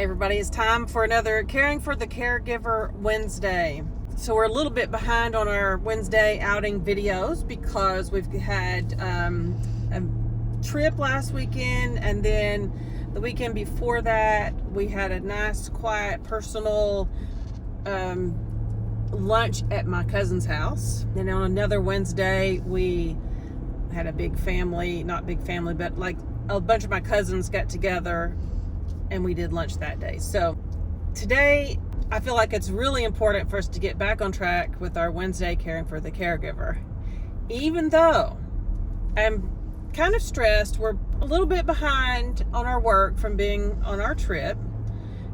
Hey everybody, it's time for another Caring for the Caregiver Wednesday. So we're a little bit behind on our Wednesday outing videos because we've had a trip last weekend, and then the weekend before that we had a nice, quiet, personal lunch at my cousin's house. And on another Wednesday we had a big family, not big family, but like a bunch of my cousins got together and we did lunch that day. So today I feel like it's really important for us to get back on track with our Wednesday Caring for the Caregiver. Even though I'm kind of stressed, we're a little bit behind on our work from being on our trip,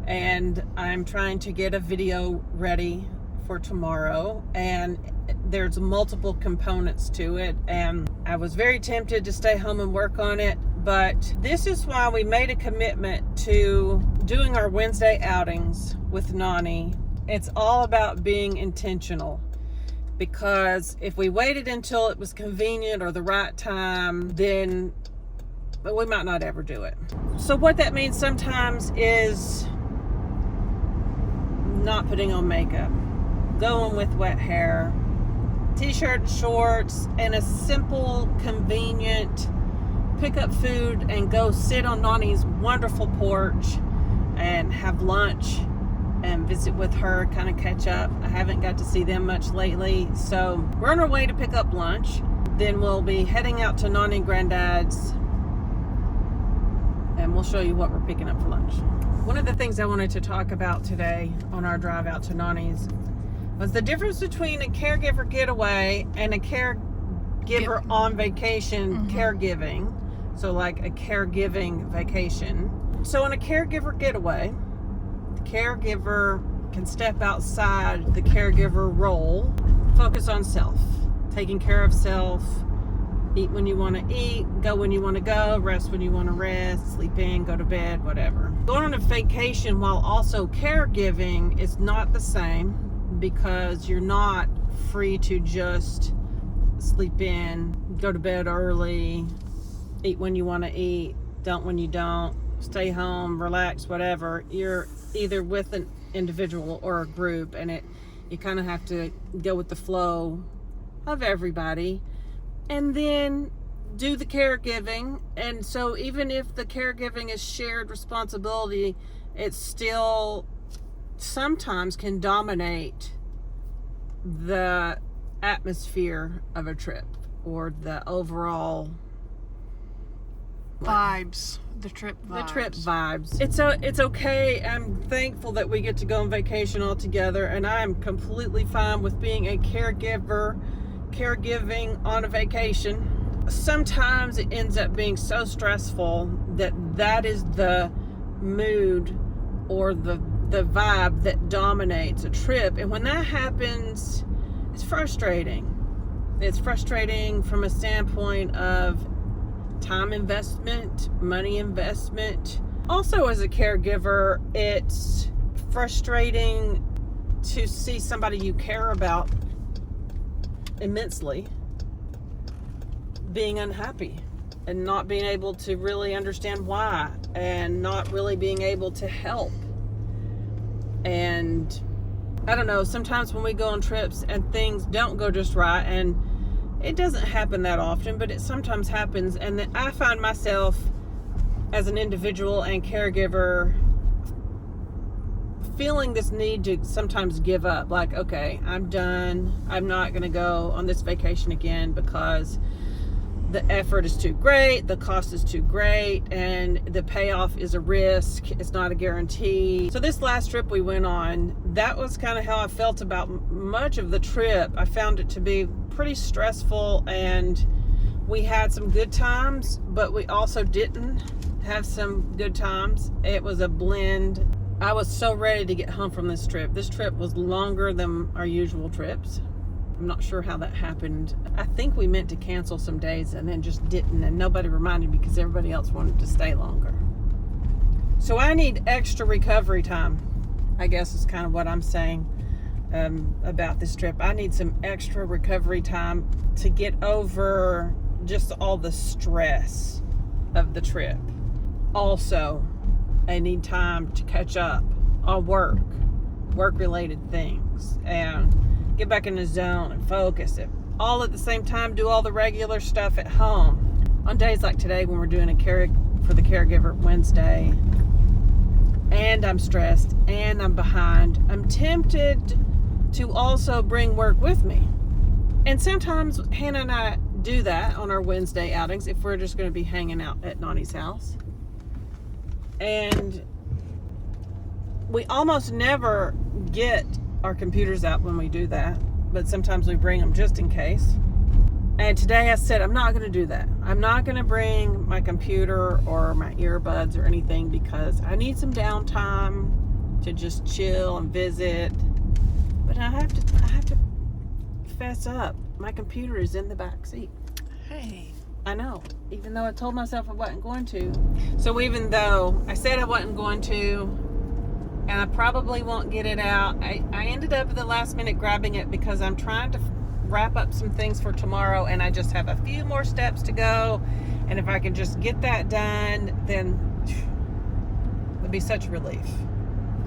and I'm trying to get a video ready for tomorrow, and there's multiple components to it, and I was very tempted to stay home and work on it, but this is why we made a commitment to doing our Wednesday outings with Nani. It's all about being intentional, because if we waited until it was convenient or the right time, then we might not ever do it. So what that means sometimes is not putting on makeup, going with wet hair, t-shirt and shorts, and a simple, convenient pick up food and go sit on Nani's wonderful porch and have lunch and visit with her, kind of catch up. I haven't got to see them much lately, so we're on our way to pick up lunch. Then we'll be heading out to Nani and Granddad's, and we'll show you what we're picking up for lunch. One of the things I wanted to talk about today on our drive out to Nani's was the difference between a caregiver getaway and a caregiver on vacation caregiving. So like a caregiving vacation. So in a caregiver getaway, the caregiver can step outside the caregiver role, focus on self, taking care of self, eat when you want to eat, go when you want to go, rest when you want to rest, sleep in, go to bed, whatever. Going on a vacation while also caregiving is not the same, because you're not free to just sleep in, go to bed early, eat when you want to eat, don't when you don't, stay home, relax, whatever. You're either with an individual or a group, and you kind of have to go with the flow of everybody and then do the caregiving. And so even if the caregiving is shared responsibility, it still sometimes can dominate the atmosphere of a trip or the overall vibes, the trip vibes. It's okay. I'm thankful that we get to go on vacation all together, and I'm completely fine with being a caregiving on a vacation. Sometimes it ends up being so stressful that is the mood or the vibe that dominates a trip, and when that happens, it's frustrating. It's frustrating from a standpoint of time investment, money investment. Also, as a caregiver, it's frustrating to see somebody you care about immensely being unhappy and not being able to really understand why, and not really being able to help. And I don't know, sometimes when we go on trips and things don't go just right, and it doesn't happen that often, but it sometimes happens, and then I find myself as an individual and caregiver feeling this need to sometimes give up. Like, okay, I'm done. I'm not going to go on this vacation again because the effort is too great, the cost is too great, and the payoff is a risk. It's not a guarantee. So this last trip we went on, that was kind of how I felt about much of the trip. I found it to be pretty stressful, and we had some good times, but we also didn't have some good times. It was a blend. I was so ready to get home from this trip. This trip was longer than our usual trips. I'm not sure how that happened. I think we meant to cancel some days and then just didn't, and nobody reminded me because everybody else wanted to stay longer. So I need extra recovery time, I guess is kind of what I'm saying about this trip. I need some extra recovery time to get over just all the stress of the trip. Also, and need time to catch up on work-related things, and get back in the zone and focus it. All at the same time, do all the regular stuff at home. On days like today when we're doing for the Caregiver Wednesday, and I'm stressed and I'm behind, I'm tempted to also bring work with me. And sometimes Hannah and I do that on our Wednesday outings if we're just going to be hanging out at Nani's house. And we almost never get our computers out when we do that, but sometimes we bring them just in case. And today I said I'm not going to do that. I'm not going to bring my computer or my earbuds or anything because I need some downtime to just chill and visit. But I have to fess up. My computer is in the back seat. Hey. I know, even though I told myself I wasn't going to. So even though I said I wasn't going to, and I probably won't get it out, I ended up at the last minute grabbing it because I'm trying to wrap up some things for tomorrow, and I just have a few more steps to go. And if I can just get that done, then it'll be such a relief.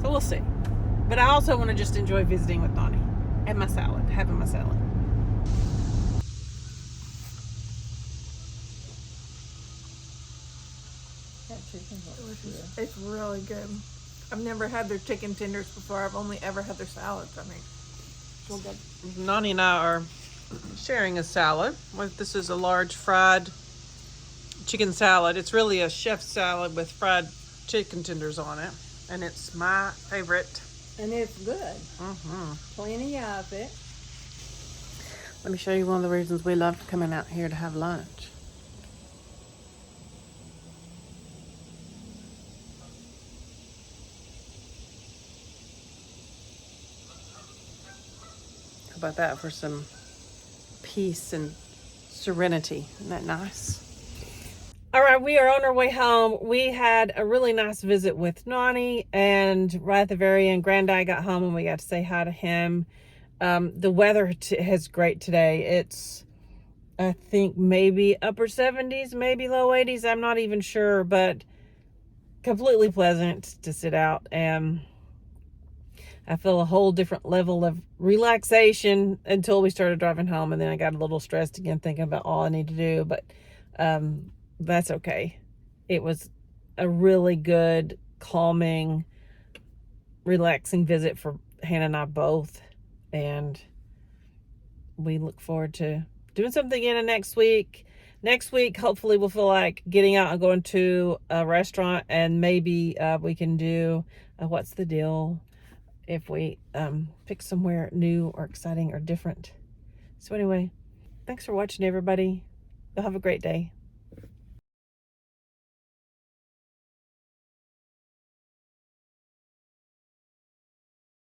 So we'll see. But I also want to just enjoy visiting with Nani and my salad, having my salad. Delicious. It's really good. I've never had their chicken tenders before. I've only ever had their salads. I mean, it's real good. Nani and I are sharing a salad. This is a large fried chicken salad. It's really a chef's salad with fried chicken tenders on it, and it's my favorite. And it's good. Mm-hmm. Plenty of it. Let me show you one of the reasons we love coming out here to have lunch. How about that for some peace and serenity? Isn't that nice? All right, we are on our way home. We had a really nice visit with Nani, and right at the very end, Granddad got home and we got to say hi to him. The weather is great today. It's, I think, maybe upper 70s, maybe low 80s. I'm not even sure, but completely pleasant to sit out. And I feel a whole different level of relaxation until we started driving home. And then I got a little stressed again thinking about all I need to do. But that's okay. It was a really good, calming, relaxing visit for Hannah and I both. And we look forward to doing something again next week. Next week, hopefully we'll feel like getting out and going to a restaurant, and maybe we can do What's the Deal if we pick somewhere new or exciting or different. So anyway, thanks for watching, everybody. You'll have a great day.